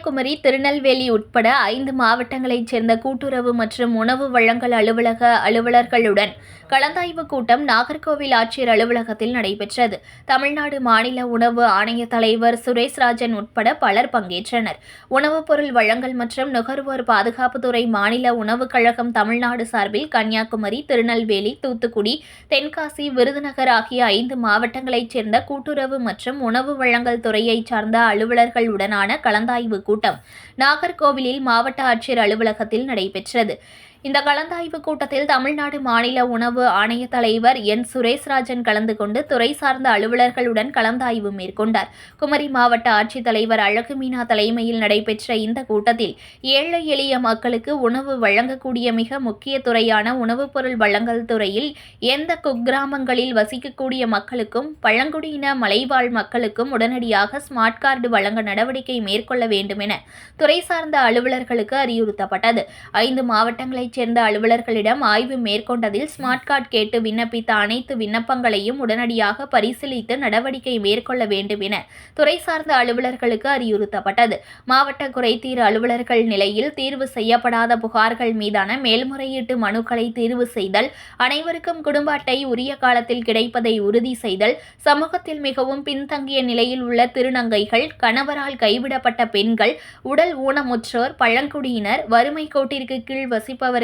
கன்னியாகுமரி, திருநெல்வேலி உட்பட 5 மாவட்டங்களைச் சேர்ந்த கூட்டுறவு மற்றும் உணவு வழங்கல் அலுவலக அலுவலர்களுடன் கலந்தாய்வு கூட்டம் நாகர்கோவில் ஆட்சியர் அலுவலகத்தில் நடைபெற்றது. தமிழ்நாடு மாநில உணவு ஆணைய தலைவர் சுரேஷ்ராஜன் உட்பட பலர் பங்கேற்றனர். உணவுப் பொருள் வழங்கல் மற்றும் நுகர்வோர் பாதுகாப்புத்துறை மாநில உணவுக் கழகம் தமிழ்நாடு சார்பில் கன்னியாகுமரி, திருநெல்வேலி, தூத்துக்குடி, தென்காசி, விருதுநகர் ஆகிய 5 மாவட்டங்களைச் சேர்ந்த கூட்டுறவு மற்றும் உணவு வழங்கல் துறையைச் சார்ந்த அலுவலர்களுடனான கலந்தாய்வு கூட்டம் நாகர்கோவிலில் மாவட்ட ஆட்சியர் அலுவலகத்தில் நடைபெற்றது. இந்த கலந்தாய்வு கூட்டத்தில் தமிழ்நாடு மாநில உணவு ஆணைய தலைவர் என். சுரேஷ்ராஜன் கலந்து கொண்டு துறை சார்ந்த அலுவலர்களுடன் கலந்தாய்வு மேற்கொண்டார். குமரி மாவட்ட ஆட்சித்தலைவர் அழகுமீனா தலைமையில் நடைபெற்ற இந்த கூட்டத்தில் ஏழை எளிய மக்களுக்கு உணவு வழங்கக்கூடிய மிக முக்கிய துறையான உணவுப் பொருள் வழங்கல் துறையில் எந்த குக்கிராமங்களில் வசிக்கக்கூடிய மக்களுக்கும் பழங்குடியின மலைவாழ் மக்களுக்கும் உடனடியாக ஸ்மார்ட் கார்டு வழங்க நடவடிக்கை மேற்கொள்ள வேண்டும் என துறை சார்ந்த அலுவலர்களுக்கு அறிவுறுத்தப்பட்டது. 5 மாவட்டங்களைச் சேர்ந்த அலுவலர்களிடம் ஆய்வு மேற்கொண்டதில் ஸ்மார்ட் கார்டு கேட்டு விண்ணப்பித்த அனைத்து விண்ணப்பங்களையும் உடனடியாக பரிசீலித்து நடவடிக்கை மேற்கொள்ள வேண்டும் என துறை சார்ந்த அலுவலர்களுக்கு அறிவுறுத்தப்பட்டது. மாவட்ட குறைதீர் அலுவலர்கள் நிலையில் தீர்வு செய்யப்படாத புகார்கள் மீதான மேல்முறையீட்டு மனுக்களை தீர்வு செய்தல், அனைவருக்கும் குடும்ப அட்டை உரிய காலத்தில் கிடைப்பதை உறுதி செய்தல், சமூகத்தில் மிகவும் பின்தங்கிய நிலையில் உள்ள திருநங்கைகள், கணவரால் கைவிடப்பட்ட பெண்கள், உடல் ஊனமுற்றோர், பழங்குடியினர், வறுமை கோட்டிற்கு கீழ் வசிப்பவர்களுக்கு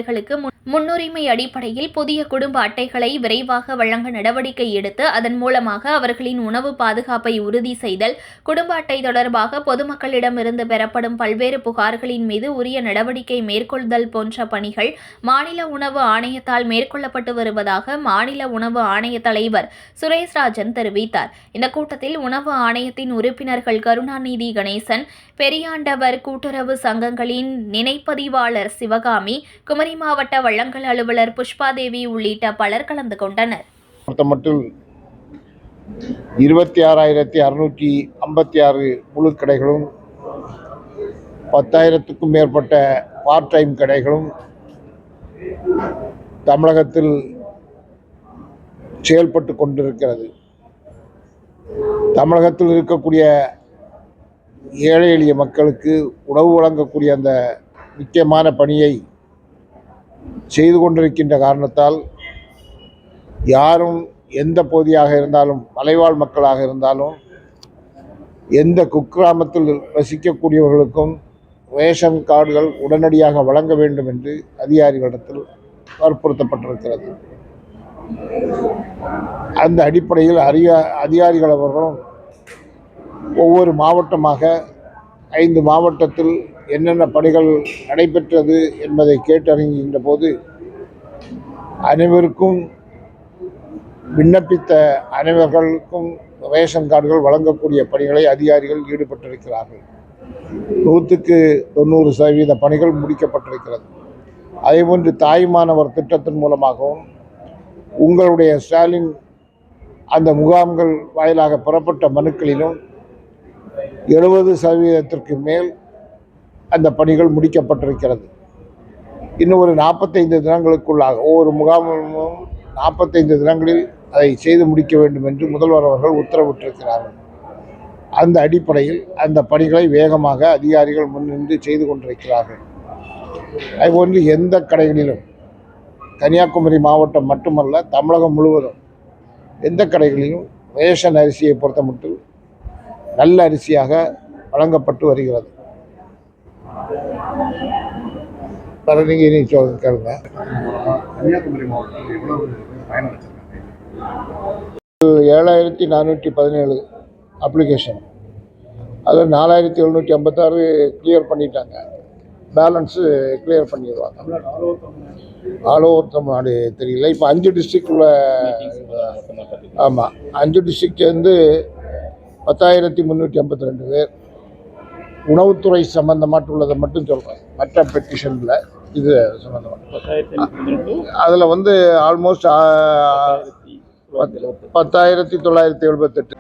முன்னுரிமை அடிப்படையில் புதிய குடும்ப அட்டைகளை விரைவாக வழங்க நடவடிக்கை எடுத்து அதன் மூலமாக அவர்களின் உணவு பாதுகாப்பை உறுதி செய்தல், குடும்ப அட்டை தொடர்பாக பொதுமக்களிடமிருந்து பெறப்படும் பல்வேறு புகார்களின் மீது உரிய நடவடிக்கை மேற்கொள்தல் போன்ற பணிகள் மாநில உணவு ஆணையத்தால் மேற்கொள்ளப்பட்டு வருவதாக மாநில உணவு ஆணைய தலைவர் சுரேஷ்ராஜன் தெரிவித்தார். இந்த கூட்டத்தில் உணவு ஆணையத்தின் உறுப்பினர்கள் கருணாநிதி கணேசன், பெரியாண்டவர் கூட்டுறவு சங்கங்களின் நினைப்பதிவாளர் சிவகாமி, குமரி மாவட்ட வழங்கல் அலுவலர் புஷ்பாதேவி உள்ளிட்ட பலர் கலந்து கொண்டனர். 26,656 முழு கடைகளும் 10,000க்கும் மேற்பட்ட பார்ட் டைம் கடைகளும் தமிழகத்தில் செயல்பட்டு கொண்டிருக்கிறது. தமிழகத்தில் இருக்கக்கூடிய ஏழை எளிய மக்களுக்கு உணவு வழங்கக்கூடிய அந்த முக்கியமான பணியை செய்து கொண்டிருக்கின்ற காரணத்தால் யாரும் எந்த பகுதியாக இருந்தாலும், மலைவாழ் மக்களாக இருந்தாலும், எந்த குக்கிராமத்தில் வசிக்கக்கூடியவர்களுக்கும் ரேஷன் கார்டுகள் உடனடியாக வழங்க வேண்டும் என்று அதிகாரிகளிடத்தில் வற்புறுத்தப்பட்டிருக்கிறது. அந்த அடிப்படையில் அதிகாரிகள் அவர்களும் ஒவ்வொரு மாவட்டமாக 5 மாவட்டத்தில் என்னென்ன பணிகள் நடைபெற்றது என்பதை கேட்டறிகின்ற போது அனைவருக்கும் விண்ணப்பித்த அனைவர்களுக்கும் ரேஷன் கார்டுகள் வழங்கக்கூடிய பணிகளை அதிகாரிகள் ஈடுபட்டிருக்கிறார்கள். 100% பணிகள் முடிக்கப்பட்டிருக்கிறது. அதேபோன்று தாய்மானவர் திட்டத்தின் மூலமாகவும் உங்களுடைய ஸ்டாலின் அந்த முகாம்கள் வாயிலாக பெறப்பட்ட மனுக்களிலும் 70% மேல் அந்த பணிகள் முடிக்கப்பட்டிருக்கிறது. இன்னும் ஒரு 45 தினங்களுக்குள்ளாக ஒவ்வொரு முகாமும் 45 தினங்களில் அதை செய்து முடிக்க வேண்டும் என்று முதல்வர் அவர்கள் உத்தரவிட்டிருக்கிறார்கள். அந்த அடிப்படையில் அந்த பணிகளை வேகமாக அதிகாரிகள் முன்னின்று செய்து கொண்டிருக்கிறார்கள். அதுபோன்று எந்த கடைகளிலும், கன்னியாகுமரி மாவட்டம் மட்டுமல்ல, தமிழகம் முழுவதும் எந்த கடைகளிலும் ரேஷன் அரிசியை பொறுத்த மட்டும் நல்ல அரிசியாக வழங்கப்பட்டு வருகிறது. கேளுங்க. கன்னியாகுமரி மாவட்டத்தில் எவ்வளவு பயணம் வச்சிருக்காங்க? 7,417 அப்ளிகேஷன். அதில் 4,756 கிளியர் பண்ணிட்டாங்க. பேலன்ஸு கிளியர் பண்ணிடுவாங்க. ஆல் ஓவர் தமிழ்நாடு தெரியல. இப்போ 5 டிஸ்ட்ரிக்ட் உள்ள, ஆமாம், 5 டிஸ்ட்ரிக்ட் வந்து 10,352 பேர். உணவுத்துறை சம்பந்தமாட்டு உள்ளதை மட்டும் சொல்கிறேன், மற்ற பெட்டிஷனில் இது சம்பந்தமாக அதில் வந்து ஆல்மோஸ்ட் 10,978